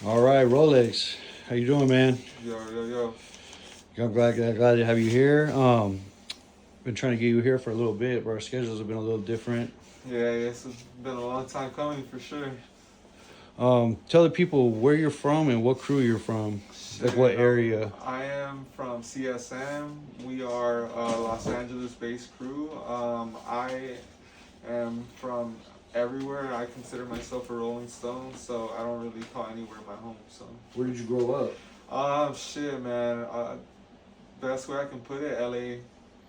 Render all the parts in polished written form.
All right, Rolex. How you doing, man? Yo. I'm glad to have you here. Been trying to get you here for a little bit, but our schedules have been a little different. Yeah, it's been a long time coming for sure. Tell the people where you're from and what crew you're from, like what Shit, area. I am from CSM. We are a Los Angeles-based crew. I am from everywhere. I consider myself a Rolling Stone, so I don't really call anywhere my home. So, Where did you grow up? shit, man. Best way I can put it, LA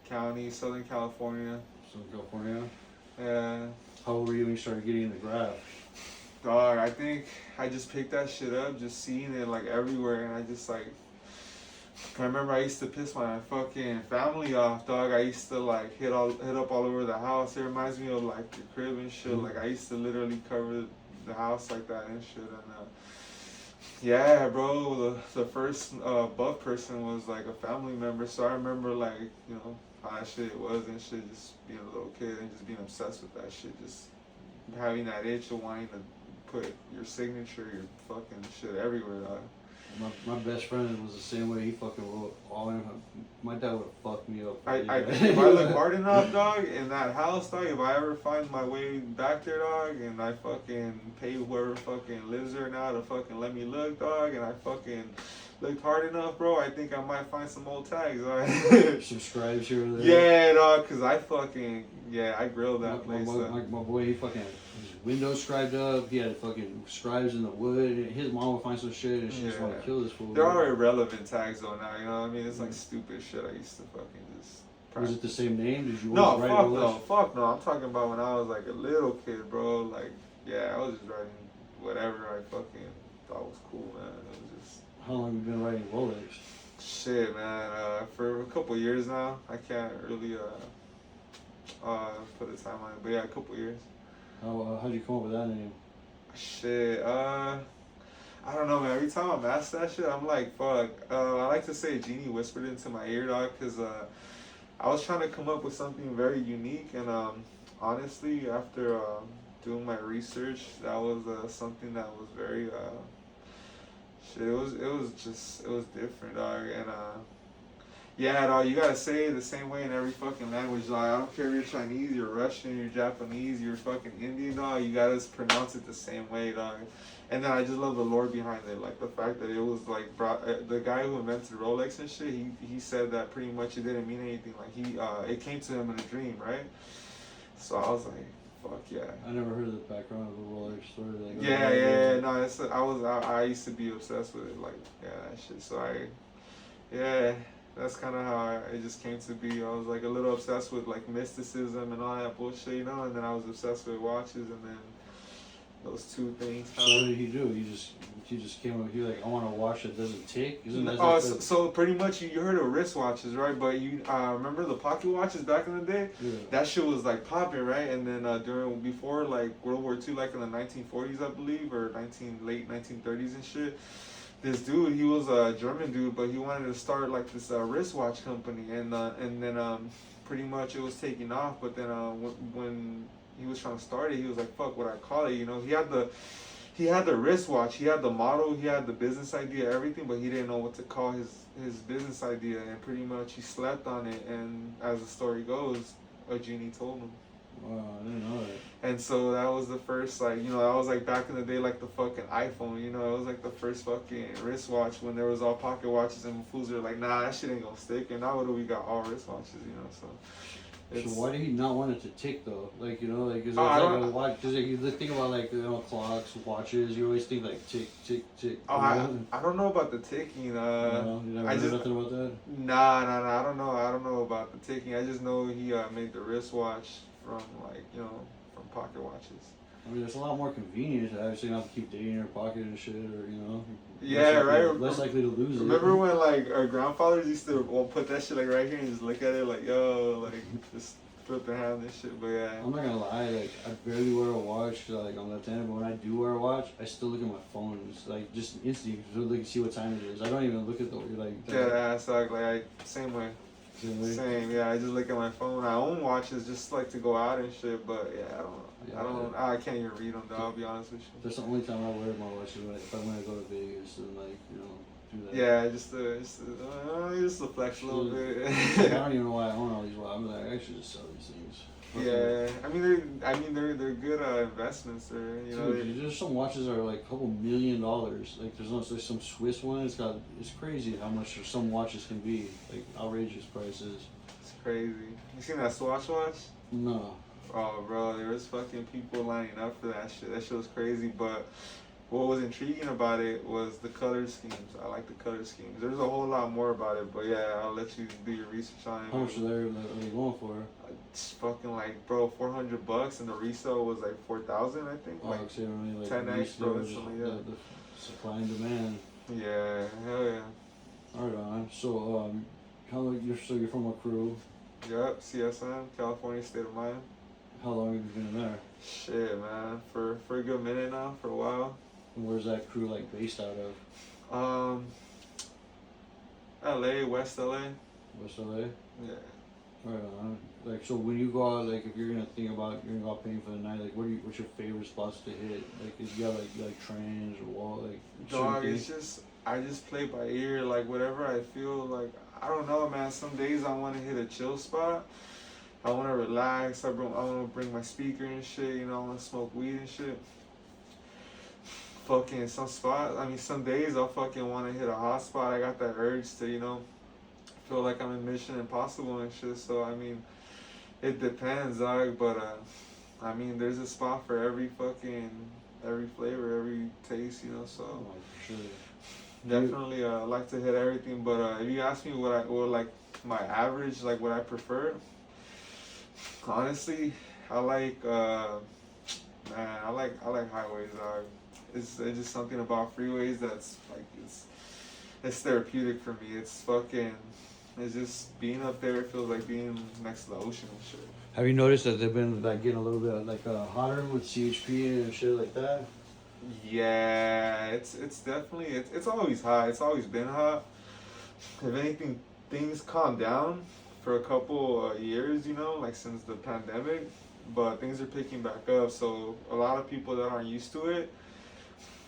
County, Southern California. Southern California. Yeah. How old were you when you started getting into Graff? Dog, I think I just picked that shit up, just seeing it like everywhere, and I just like. I remember I used to piss my fucking family off, dog. I used to like hit up all over the house. It reminds me of like the crib and shit. Mm-hmm. Like I used to literally cover the house like that and shit. And yeah, bro, the first buff person was like a family member. So I remember like how that shit was and shit. Just being a little kid and just being obsessed with that shit. Just having that itch of wanting to put your signature, your fucking shit everywhere, dog. My best friend was the same way. He fucking wrote all in. My dad would have fucked me up. If I look hard enough, dog, in that house, dog, if I ever find my way back there, dog, and I fucking pay whoever fucking lives there now to fucking let me look, dog, and I fucking looked hard enough, bro, I think I might find some old tags, dog. Some scribes here or there. Yeah, dog, because I grilled that My, place. my boy, he fucking his windows scribed up. He had fucking scribes in the wood. His mom would find some shit and she just want to kill this fool. There are irrelevant tags though now, you know what I mean? It's like stupid shit I used to fucking just practice. Was it the same name? Did you No, write fuck no. I'm talking about when I was like a little kid, bro. Like, yeah, I was just writing whatever I fucking thought was cool, man. It was just. How long have you been writing Rolex? Shit, man. For a couple years now. I can't really put a time on it, but yeah, a couple years. How'd you come up with that name? Shit, I don't know, man. Every time I'm asked that shit, I'm like, fuck. I like to say Genie whispered into my ear, dog, because I was trying to come up with something very unique, and honestly, after doing my research, that was something that was very shit. It was different, dog, and yeah, dog. You gotta say it the same way in every fucking language, dog. I don't care if you're Chinese, you're Russian, you're Japanese, you're fucking Indian, dog. You gotta pronounce it the same way, dog. And then I just love the lore behind it, like the fact that it was like the guy who invented Rolex and shit. He said that pretty much it didn't mean anything. Like it came to him in a dream, right? So I was like, fuck yeah. I never heard of the background of the Rolex story. Like, Yeah. No, I used to be obsessed with it, like that shit. So yeah. That's kind of how it just came to be. I was like a little obsessed with like mysticism and all that bullshit, and then I was obsessed with watches, and then those two things. So what did he do? He just came up. He like, I want a watch that doesn't tick. Isn't that? So pretty much you heard of wristwatches, right? But you remember the pocket watches back in the day? Yeah. That shit was like popping, right? And then before like World War II, like in the 1940s, I believe, or late 1930s and shit. This dude, he was a German dude, but he wanted to start like this wristwatch company, and then pretty much it was taking off. But then when he was trying to start it, he was like, "Fuck, what I call it?" He had the wristwatch, he had the model, he had the business idea, everything, but he didn't know what to call his business idea, and pretty much he slept on it. And as the story goes, a genie told him. Wow, I didn't know that. And so that was the first, like, that was like back in the day, like the fucking iPhone, it was like the first fucking wristwatch when there was all pocket watches, and fools were like, nah, that shit ain't gonna stick. And now what do we got? All wristwatches, so. So why did he not want it to tick though? Like, like, is it I like a watch? Because you think about like, clocks, watches, you always think like tick, tick, tick. I don't know about the ticking. No, you never heard nothing about that? Nah, I don't know. I don't know about the ticking. I just know he made the wristwatch from like, from pocket watches. I mean, it's a lot more convenient to actually not have to keep data in your pocket and shit, or Yeah, less likely to lose Remember when like our grandfathers used to put that shit like right here and just look at it like, yo, like just flip their hand and shit. But yeah. I'm not gonna lie, like I barely wear a watch, like I'm left-handed, but when I do wear a watch, I still look at my phone. It's like just instinct to see what time it is. I don't even look at the like. Yeah, that's like same way. Same, yeah. I just look at my phone. I own watches just like to go out and shit, but yeah, I can't even read them though. I'll be honest with you. That's the only time I wear my watch is if I want to go to Vegas and like do that. Yeah, just to flex a little bit. I don't even know why I own all these watches. I'm like, I should just sell these things. Yeah, they're good investments. Dude, there's some watches that are like a couple $1 million. Like there's some Swiss one. It's crazy how much some watches can be. Like outrageous prices. It's crazy. You seen that Swatch watch? No. Oh, bro, there was fucking people lining up for that shit. That shit was crazy, but what was intriguing about it was the color schemes. I like the color schemes. There's a whole lot more about it, but yeah, I'll let you do your research on it. How much are they going for? It's fucking like, bro, $400, and the resale was like 4,000, I think. Oh, like, so really, like 10x, bro. the supply and demand. Yeah, hell yeah. Alright, on. So, you're from a crew. Yep, CSM, California State of Mind. How long have you been there? Shit, man, for a good minute now, for a while. And where's that crew like based out of? LA, West LA. West LA? Yeah. Right on. Like, so when you go out, like, if you're gonna think about you're gonna go out paying for the night, like, what's your favorite spots to hit? Like, is you got like trains or wall, like? Dog, I just play by ear. Like whatever I feel like. I don't know, man. Some days I want to hit a chill spot. I want to relax. I want to bring my speaker and shit. I want to smoke weed and shit. Fucking some spots. Some days I'll fucking want to hit a hot spot. I got that urge to, feel like I'm in Mission Impossible and shit. So it depends, dog. But there's a spot for every flavor, every taste, So Sure. definitely like to hit everything. But if you ask me what like my average, like what I prefer, honestly, I like I like highways, dog. It's just something about freeways that's like it's therapeutic for me. It's just being up there. It feels like being next to the ocean and shit. Have you noticed that they've been like getting a little bit like hotter with CHP and shit like that? Yeah, it's definitely it's always hot. It's always been hot. If anything, things calmed down for a couple years, like since the pandemic, but things are picking back up. So a lot of people that aren't used to it,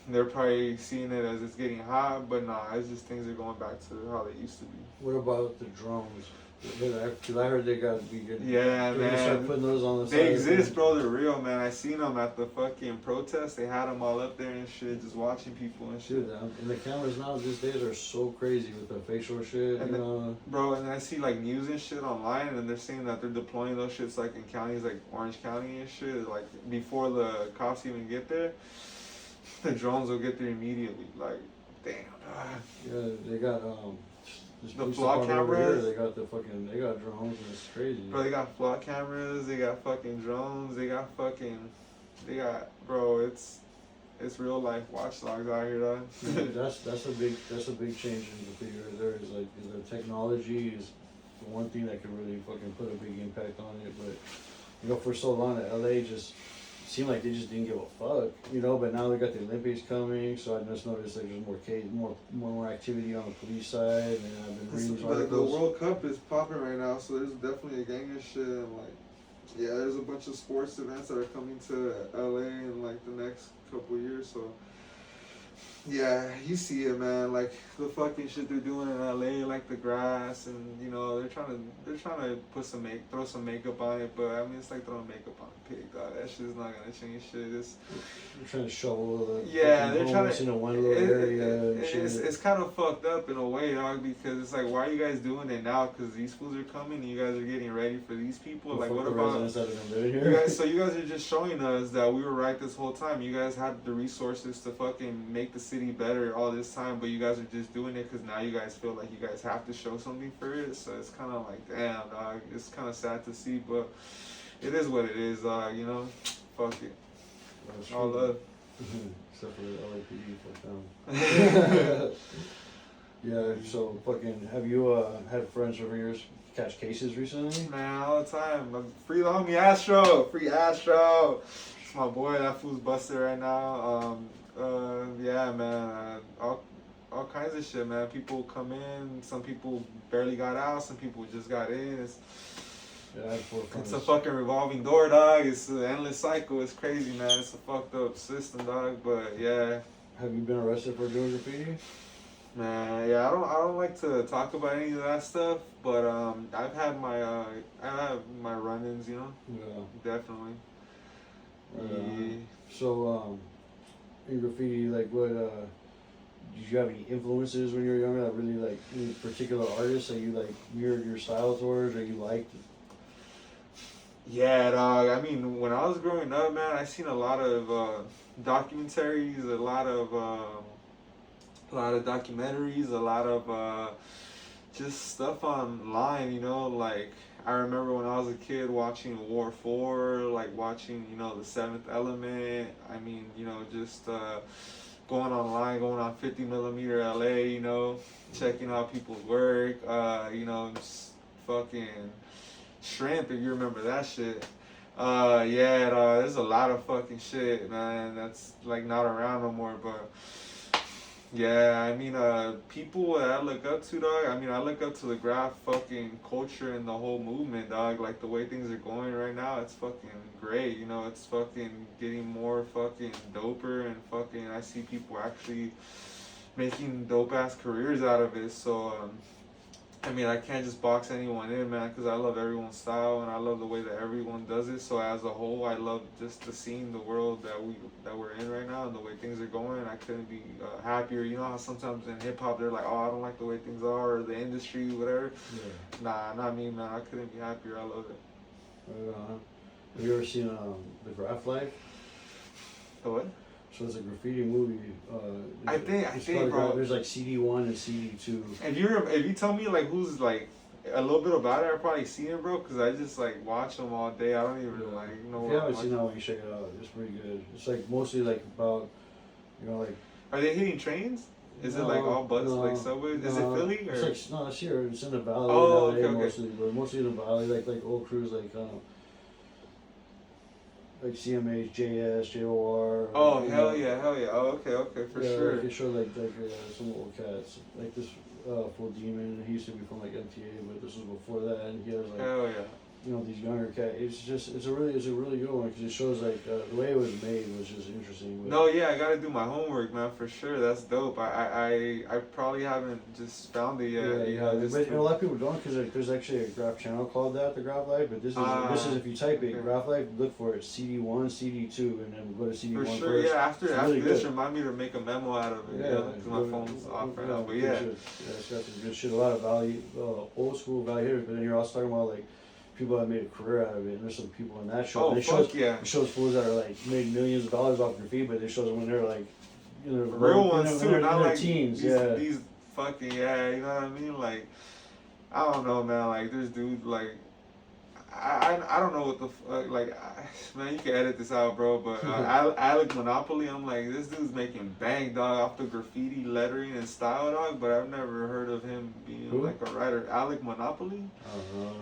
they're probably seeing it as it's getting hot, but nah, it's just things are going back to how they used to be. What about the drones? Because I heard they got to be good. Yeah, man. Start putting those on the side. They exist, bro. They're real, man. I seen them at the fucking protest. They had them all up there and shit, just watching people and shit. Dude, and the cameras now these days are so crazy with the facial shit. Bro, and I see like news and shit online, and they're saying that they're deploying those shits like in counties like Orange County and shit. Like before the cops even get there, the drones will get there immediately. Like, damn. Yeah, they got the flock cameras. They got drones and it's crazy. Bro, they got flock cameras. They got fucking drones. They got bro. It's real life watchdogs out here, dog. Yeah, that's a big change in the figure. There is like the technology is the one thing that could really fucking put a big impact on it. But for so long that LA just seemed like they just didn't give a fuck, but now they got the Olympics coming, so I just noticed like there's more activity on the police side, and I've been reading the World Cup is popping right now, so there's definitely a gang of shit, and there's a bunch of sports events that are coming to LA in like the next couple of years, so yeah, you see it, man, like the fucking shit they're doing in LA, like the grass, and they're trying to throw some makeup on it, but it's like throwing makeup on a pig, dog. That shit's not gonna change shit. They're trying to shovel they're trying to in one little area. It's kind of fucked up in a way, dog, because it's like, why are you guys doing it now? Because these fools are coming, and you guys are getting ready for these people. Like, what about you guys? So you guys are just showing us that we were right this whole time. You guys had the resources to fucking make the city better all this time, but you guys are just doing it because now you guys feel like you guys have to show something for it. So it's kind of like, damn, dog. It's kind of sad to see, but it is what it is, dog. Fuck it. All love. Except for the LAPD, fuck them. Yeah, so fucking, have you had friends over yours catch cases recently? Man, all the time. Free the homie Astro. Free Astro. It's my boy. That fool's busted right now. Yeah, man. All kinds of this shit, man. People come in, some people barely got out, some people just got in. It's a fucking revolving door, dog. It's an endless cycle. It's crazy, man. It's a fucked up system, dog. But yeah. Have you been arrested for doing graffiti? Man, yeah, I don't like to talk about any of that stuff, but I've had my I have my run-ins, you know. Yeah. Definitely. Yeah. So in graffiti, like what? Did you have any influences when you were younger that really like any particular artists that you like mirrored your style towards or you liked? Yeah, dog. I mean, when I was growing up, man, I seen a lot of documentaries, a lot of documentaries, a lot of just stuff online. You know, like I remember when I was a kid watching War 4, like watching, you know, The Seventh Element. I mean, you know, just going online, going on 50 millimeter LA, you know, checking out people's work, you know, just fucking Shrimp, if you remember that shit. Yeah, there's a lot of fucking shit, man, that's like not around no more, but yeah, I mean, people that I look up to, dog, I mean, I look up to the Graff fucking culture and the whole movement, dog, like the way things are going right now, it's fucking great, you know, it's fucking getting more fucking doper and fucking, I see people actually making dope ass careers out of it, so, I mean, I can't just box anyone in, man, because I love everyone's style and I love the way that everyone does it. So as a whole, I love just the scene, the world that we're in right now, and the way things are going. I couldn't be happier. You know how sometimes in hip hop they're like, "Oh, I don't like the way things are," or the industry, whatever. Yeah. Nah, not me, man. I couldn't be happier. I love it. Have you ever seen the Graff Life? The what? So it's a graffiti movie. I think, bro. There's like CD1 and CD2. If you tell me like who's like a little bit about it, I probably seen it, bro. Cause I just like watch them all day. I don't even like know. If you haven't seen that one, you check it out. It's pretty good. It's like mostly like about, you know, like. Are they hitting trains? Is it like all butts like subway? Is it Philly or? It's like, no, it's here. It's in the valley. Oh, LA okay. Mostly, but mostly in the valley, like old crews, like like CMH, JS, JOR. Oh hell yeah! Oh, okay, for sure. Like it showed like some old cats, like this Full Demon. He used to be from like MTA, but this was before that, and he has like. Hell yeah. You know, these younger cats. It's a really good one because it shows like the way it was made was just interesting. No, yeah, I gotta do my homework, man, for sure. That's dope. I probably haven't just found it yet. Yeah. But a lot of people don't because like, there's actually a Graff channel called that, the Graff Life. But this is if you type it, Graff Life, look for it, CD1, CD2, and then go to CD1 for sure. first. Yeah, after really this, good. remind me to make a memo out of it. Yeah, because my phone's off right now. But yeah, it's got some good shit. A lot of value, old school value here. But then you're also talking about like. People that made a career out of it, and there's some people in that show. Oh, fuck yeah. It shows fools that are like made millions of dollars off graffiti, but it shows them when they're like, you know, real ones too, not like teens. These fucking you know what I mean? Like, I don't know, man. Like, there's dudes like, I don't know what the fuck. Like, man, you can edit this out, bro. But Alec Monopoly, I'm like, this dude's making bang, dog, off the graffiti lettering and style, dog. But I've never heard of him being like a writer. Alec Monopoly.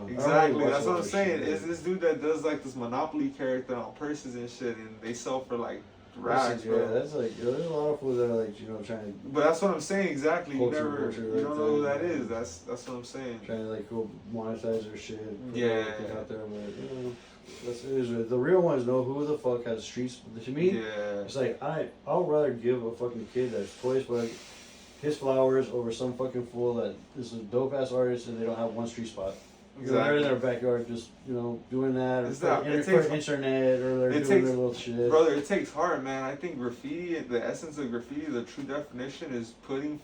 Exactly, that's what I'm saying. It's this dude that does like this Monopoly character on purses and shit, and they sell for like rags, bro. Yeah, that's like there's a lot of fools that are like, you know, trying to. But that's what I'm saying. Exactly, you don't know who that is. That's what I'm saying. Trying to like go monetize their shit. Yeah. Out there, but you know, that's it is. The real ones know who the fuck has streets. To me, it's like I'll rather give a fucking kid that's toys, but his flowers over some fucking fool that is a dope ass artist and they don't have one street spot. Exactly. They're in their backyard just, you know, doing that, or for internet, or they're doing their little shit. Brother, it takes heart, man. I think graffiti, the essence of graffiti, the true definition is putting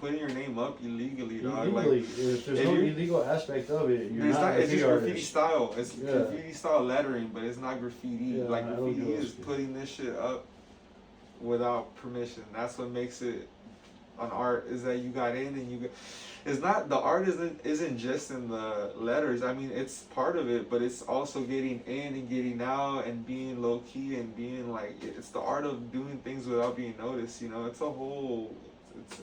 your name up illegally, dog. Illegally. Like, if there's no illegal aspect of it, it's just graffiti style. It's graffiti style lettering, but it's not graffiti. Yeah, like, graffiti is putting this shit up without permission. That's what makes it an art, is that you got in and you got... It's not, the art isn't just in the letters. I mean, it's part of it, but it's also getting in and getting out and being low key and being like, it's the art of doing things without being noticed, you know? It's a whole,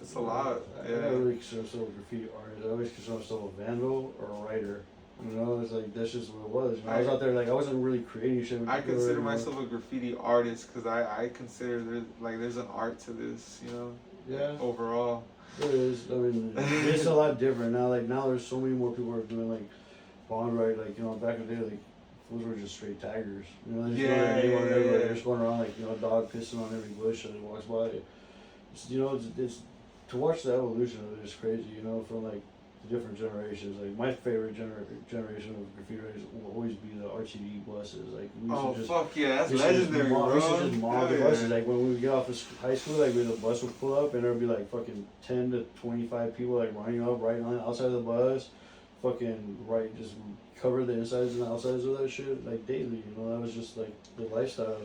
it's a lot. I really consider myself a graffiti artist. I always consider myself a vandal or a writer. You know, it's like, that's just what it was. I was out there, like, I wasn't really creating shit. I consider myself a graffiti artist because I consider there's an art to this, you know? Yeah. Overall. It is. I mean, it's a lot different now. Like now, there's so many more people are doing like bond ride. Like back in the day, like those were just straight taggers. They just Yeah, everywhere. yeah. They're just going around like a dog pissing on every bush that it walks by. It's to watch the evolution of it is crazy. From like the different generations. Like my favorite generation of graffiti writers will always be the RTD buses. Like we used to just, fuck yeah, that's legendary, bro. We used to just mob the yeah. buses. Like when we would get off of high school, like the bus would pull up and there'd be like fucking 10 to 25 people like running up right on outside of the bus, just cover the insides and outsides of that shit like daily. That was just like the lifestyle.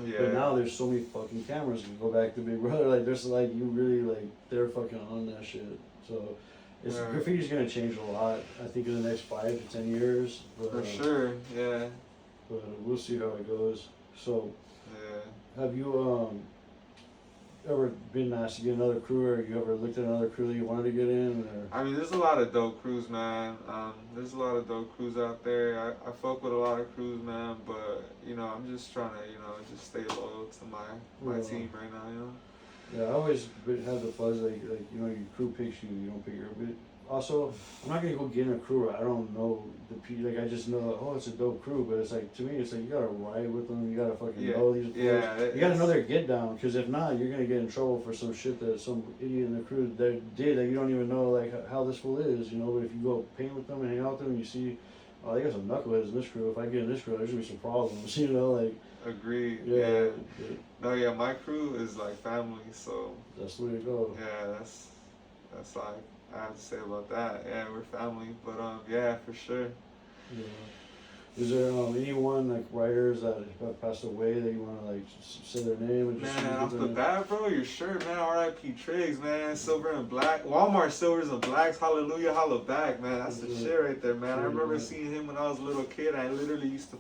Yeah. But now there's so many fucking cameras. You go back to Big Brother, like there's like you really like they're fucking on that shit. So graffiti's gonna change a lot. I think in the next 5 to 10 years. But, For sure, yeah. But we'll see how it goes. So, have you ever been asked to get another crew, or you ever looked at another crew that you wanted to get in? Or? I mean, there's a lot of dope crews, man. There's a lot of dope crews out there. I fuck with a lot of crews, man. But I'm just trying to just stay loyal to my team right now. Yeah, I always have the buzz like your crew picks you, you don't pick your. But also, I'm not gonna go get in a crew where I don't know the people. Like I just know, it's a dope crew. But it's like to me, it's like you gotta ride with them. You gotta fucking know these. Players. You gotta know their get down. Because if not, you're gonna get in trouble for some shit that some idiot in the crew that did that you don't even know like how this fool is. But if you go paint with them and hang out with them, and you see, oh, they got some knuckleheads in this crew. If I get in this crew, there's gonna be some problems. Like. Agreed. Yeah. No, yeah, my crew is like family, so that's the way to go. Yeah, that's all I have to say about that. Yeah, we're family, but yeah, for sure. Yeah. Is there anyone like writers that have passed away that you want to like say their name and just man off the bat, bro? You're sure, man. R.I.P. Triggs, man. Silver and black. Walmart silvers and blacks. Hallelujah, holla back, man. That's the shit right there, man. I remember seeing him when I was a little kid. I literally used to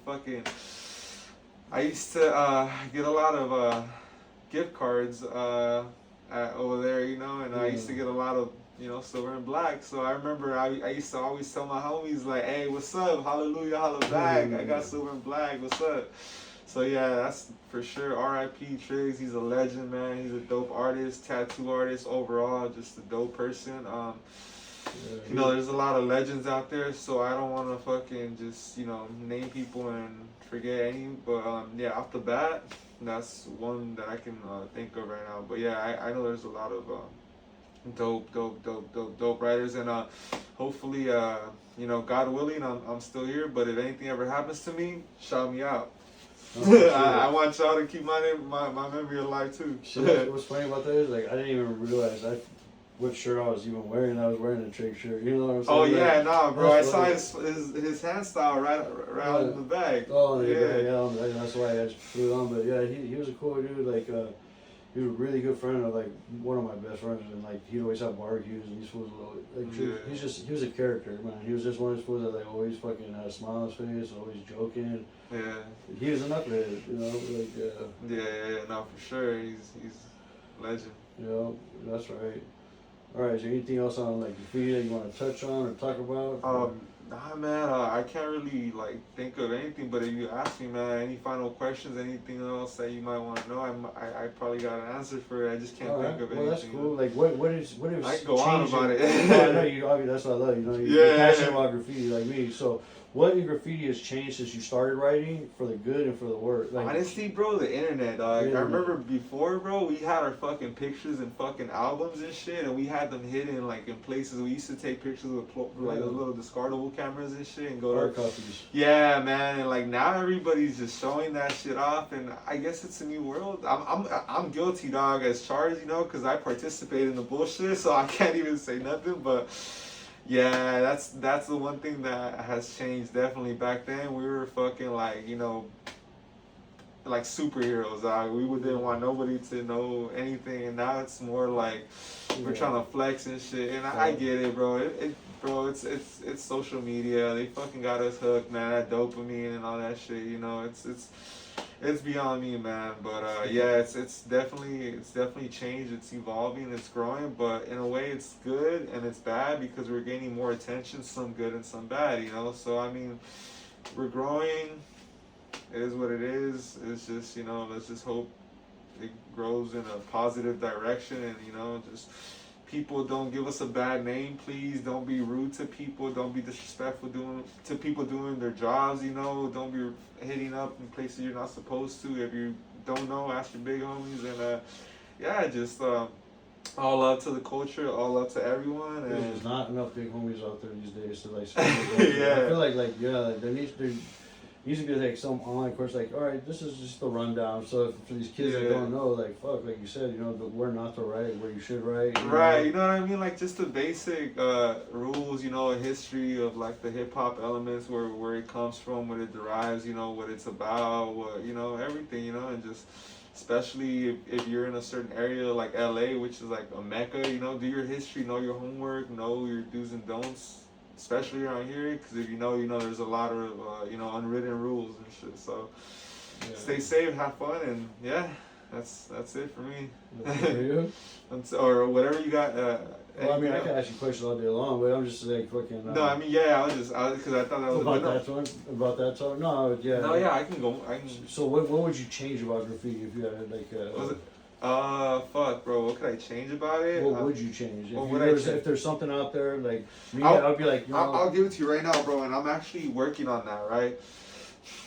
get a lot of gift cards over there, and I used to get a lot of, silver and black. So I remember I used to always tell my homies, like, hey, what's up? Hallelujah, holla back. I got silver and black. What's up? So yeah, that's for sure. R.I.P. Triggs. He's a legend, man. He's a dope artist, tattoo artist overall, just a dope person. There's a lot of legends out there, so I don't want to fucking just, name people and forget any, but yeah, off the bat, that's one that I can think of right now. But yeah, I know there's a lot of dope writers, and hopefully, God willing, I'm still here. But if anything ever happens to me, shout me out. Sure. I want y'all to keep my memory alive too. What's funny about that is like I didn't even realize what shirt I was even wearing. I was wearing a Triggs shirt. You know what I'm saying? Oh yeah, nah, bro. I saw his hand style right in the bag. Oh yeah, that's why I just threw it on. But yeah, he was a cool dude. Like he was a really good friend of like one of my best friends, and like he'd always have barbecues, and these fools like he was a character, man. He was just one of those fools that like always fucking had a smile on his face, always joking. Yeah. He was a knucklehead, Yeah, no, for sure. He's legend. Yeah, that's right. All right, is there anything else on like graffiti that you want to touch on or talk about? Nah, man, I can't really like think of anything. But if you ask me, man, any final questions, anything else that you might want to know, I probably got an answer for it. I just can't think of anything. Well, that's cool. Like, what is I can go on about it. I know you. Obviously, that's what I love. You're passionate about graffiti like me. So, what in graffiti has changed since you started writing for the good and for the worse? Like, honestly, bro, the internet, dog. I remember before, bro, we had our fucking pictures and fucking albums and shit, and we had them hidden like in places. We used to take pictures with like those little discardable cameras and shit and go hard copies. Yeah, man, and like now everybody's just showing that shit off, and I guess it's a new world. I'm guilty, dog, as charged, because I participate in the bullshit, so I can't even say nothing, but. Yeah, that's the one thing that has changed definitely. Back then we were fucking like, like superheroes. We didn't want nobody to know anything, and now it's more like we're trying to flex and shit. And I get it, bro. Bro, it's social media. They fucking got us hooked, man. That dopamine and all that shit. It's beyond me, man. But yeah, it's definitely changed. It's evolving. It's growing. But in a way, it's good and it's bad because we're gaining more attention. Some good and some bad. So I mean, we're growing. It is what it is. It's just let's just hope it grows in a positive direction, and just people don't give us a bad name, please. Don't be rude to people. Don't be disrespectful to people doing their jobs. Don't be hitting up in places you're not supposed to. If you don't know, ask your big homies. And yeah, just all love to the culture, all love to everyone. And there's not enough big homies out there these days to like. Yeah. I feel like there needs to be like some online course, like, all right, this is just the rundown. So for these kids that don't know, like, fuck, like you said, where not to write, where you should write. Right, you know what I mean? Like just the basic rules, a history of like the hip hop elements, where it comes from, what it derives, what it's about, what everything, and just especially if you're in a certain area like LA, which is like a mecca, do your history, know your homework, know your do's and don'ts. Especially around here, because if you know, there's a lot of unwritten rules and shit. So stay safe, have fun, and yeah, that's it for me. For you? Or whatever you got. Well, I mean, I can ask you questions all day long, but I'm just like fucking. No, I mean, yeah, because I thought that was about that song. No, yeah. No, yeah, I can go. So what would you change about graffiti if you had like? Was it? Fuck, bro. What could I change about it? What would you change? If there's something out there, like me, I'd be like, I'll give it to you right now, bro. And I'm actually working on that, right?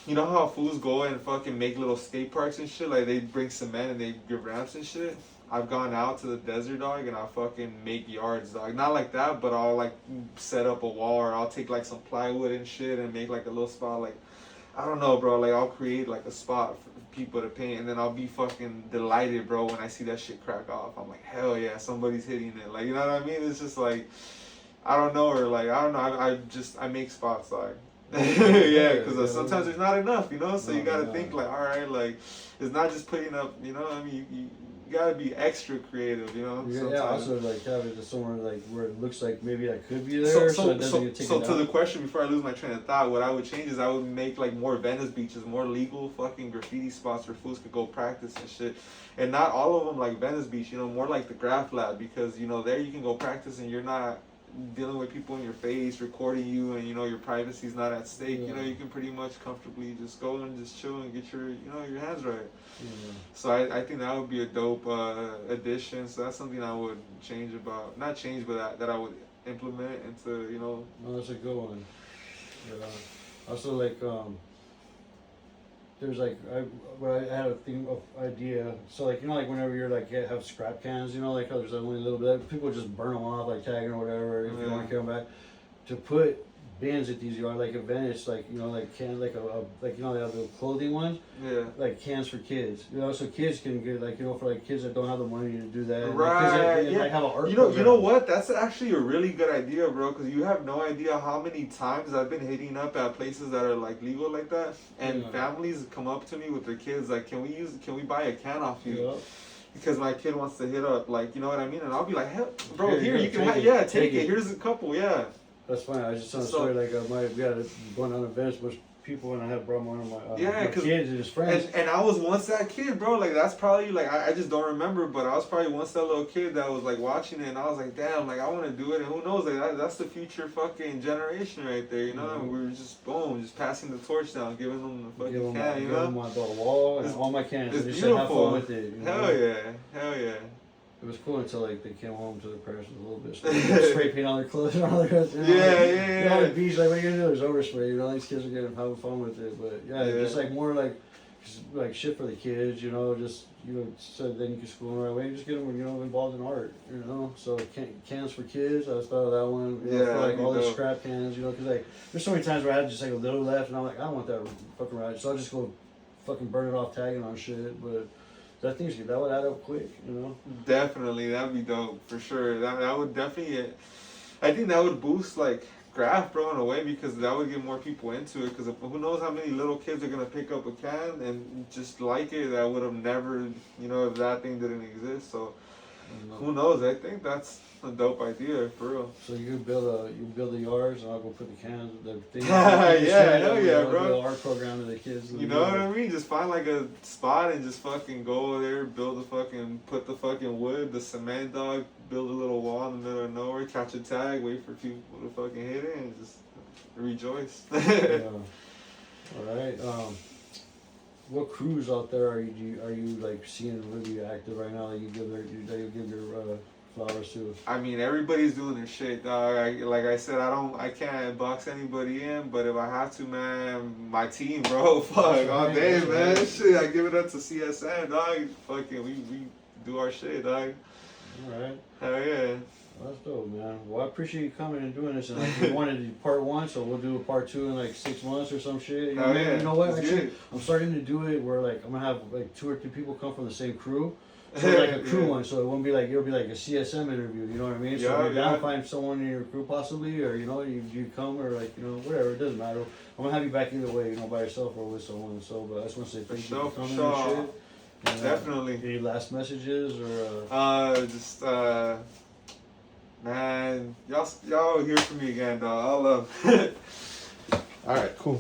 You know how fools go and fucking make little skate parks and shit? Like they bring cement and they give ramps and shit. I've gone out to the desert, dog, and I'll fucking make yards, dog. Not like that, but I'll like set up a wall, or I'll take like some plywood and shit and make like a little spot. Like, I don't know, bro. Like I'll create like a spot for people to paint, and then I'll be fucking delighted, bro, when I see that shit crack off. I'm like, hell yeah, somebody's hitting it. Like, you know what I mean? It's just like, I don't know, or like, I don't know. I make spots, like. Yeah, because sometimes there's not enough, so you gotta think like, all right, like it's not just putting up, I mean, you gotta be extra creative, Yeah, also like have it somewhere like where it looks like maybe that could be there, so it doesn't get taken to down. The question before I lose my train of thought, what I would change is I would make like more Venice beaches, more legal fucking graffiti spots where fools could go practice and shit, and not all of them like Venice Beach, more like the Graff lab, because there you can go practice and you're not dealing with people in your face, recording you, and your privacy's not at stake. You can pretty much comfortably just go and just chill and get your your hands right. So I think that would be a dope addition. So that's something I would change about, not change, but that I would implement into No, that's a good one. But, also like there's like I had a thing of idea. So like like whenever you're like have scrap cans, like how there's only a little bit. People just burn them off, like tagging or whatever. If you want to carry them back, to put bins at these yards, like a Venice, like like can like they have the clothing ones. Yeah. Like cans for kids, so kids can get like for like kids that don't have the money to do that. Right. And like have an art. You know what? That's actually a really good idea, bro. Because you have no idea how many times I've been hitting up at places that are like legal like that, and families come up to me with their kids like, can we buy a can off you? Yeah. Because my kid wants to hit up, like, you know what I mean? And I'll be like, hell, bro, here you can take it. Here's a couple, yeah. That's fine. I just told a story like we had going on events with people, and I had brought one of my kids and his friends. And I was once that kid, bro. Like that's probably like I just don't remember, but I was probably once that little kid that was like watching it, and I was like, damn, like I want to do it, and who knows, like that's the future fucking generation right there, And we were just just passing the torch down, giving them the fucking can, Give them my wall and all my cans. It's and beautiful. Have fun with it. Hell yeah. It was cool until like they came home to their parents with a little bit of spray paint on their clothes and all the rest. Yeah. The beach, like what are you gonna do? There's overspray. These kids are getting having fun with it, but just like more like shit for the kids. Just so then you can school them the right way. Just get them involved in art. So cans for kids. I just thought of that one. For like all the scrap cans. Because like there's so many times where I had just like a little left, and I'm like, I don't want that fucking right. So I'll just go fucking burn it off, tagging on shit, but. That would add up quick, Definitely, that'd be dope for sure. That would definitely. I think that would boost like Graff, bro, in a way, because that would get more people into it. Because who knows how many little kids are gonna pick up a can and just like it that would have never, if that thing didn't exist. So who knows? I think that's a dope idea for real. So you build the yards, and I'll go put the cans. Hell yeah, bro. The art program to the kids. You know what I mean? Just find like a spot and just fucking go there, put the fucking wood, the cement, dog, build a little wall in the middle of nowhere, catch a tag, wait for people to fucking hit it, and just rejoice. All right. what crews out there are you like seeing really active right now that you give your flowers to? I mean, everybody's doing their shit, dog. Like I said, I can't box anybody in, but if I have to, man, my team, bro, fuck, all day, man. Shit, I give it up to CSM, dog. Fucking, we do our shit, dog. Alright. Hell yeah. That's dope, man. Well, I appreciate you coming and doing this. And like, you wanted to do part 1, so we'll do a part 2 in like 6 months or some shit. Oh, yeah. You know what? Let's Actually, get it. I'm starting to do it where like I'm gonna have like 2 or 3 people come from the same crew. So like a crew one, so it won't be like it'll be like a CSM interview. You know what I mean? So maybe I'll find someone in your crew possibly, or you know, you come or like you know whatever. It doesn't matter. I'm gonna have you back either way, you know, by yourself or with someone. So, but I just want to say thank you for coming and shit. And, definitely. Any last messages or? Just man, y'all hear from me again, dog. I love. All right, cool.